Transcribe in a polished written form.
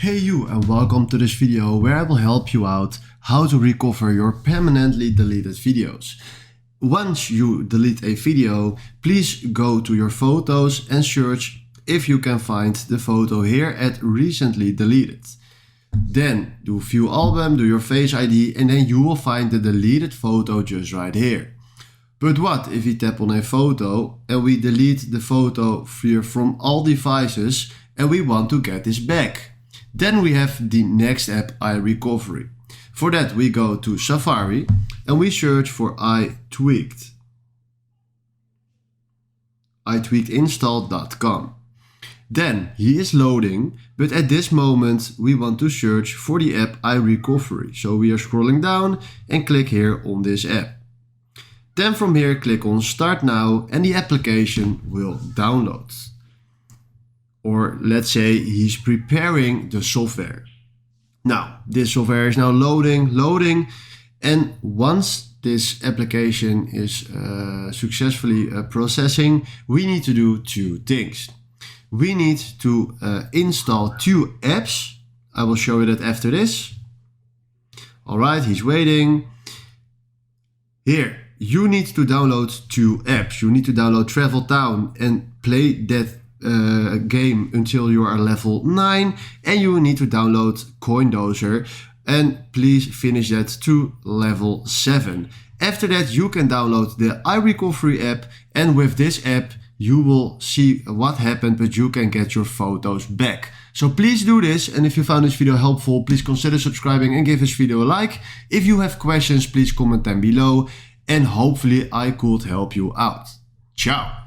Hey you, and welcome to this video where I will help you out how to recover your permanently deleted videos. Once you delete a video, please go to your photos and search if you can find the photo here at recently deleted. Then do view album, do your face ID, and then you will find the deleted photo just right here. But what if we tap on a photo and we delete the photo here from all devices and we want to get this back? Then we have the next app, iRecovery. For that we go to Safari and we search for iTweaked. iTweakedinstall.com. Then he is loading, but at this moment we want to search for the app iRecovery. So we are scrolling down and click here on this app. Then from here click on Start Now and the application will download. Or let's say he's preparing the software. Now this software is now loading, and once this application is successfully processing, we need to do two things. We need to install two apps. I will show you that after this. Alright, he's waiting. Here, you need to download two apps. You need to download Travel Town and play that game until you are level 9, and you need to download CoinDozer and please finish that to level 7. After that you can download the iRecovery app, and with this app you will see what happened, but you can get your photos back. So please do this, and if you found this video helpful, please consider subscribing and give this video a like. If you have questions, please comment them below, and hopefully I could help you out. Ciao!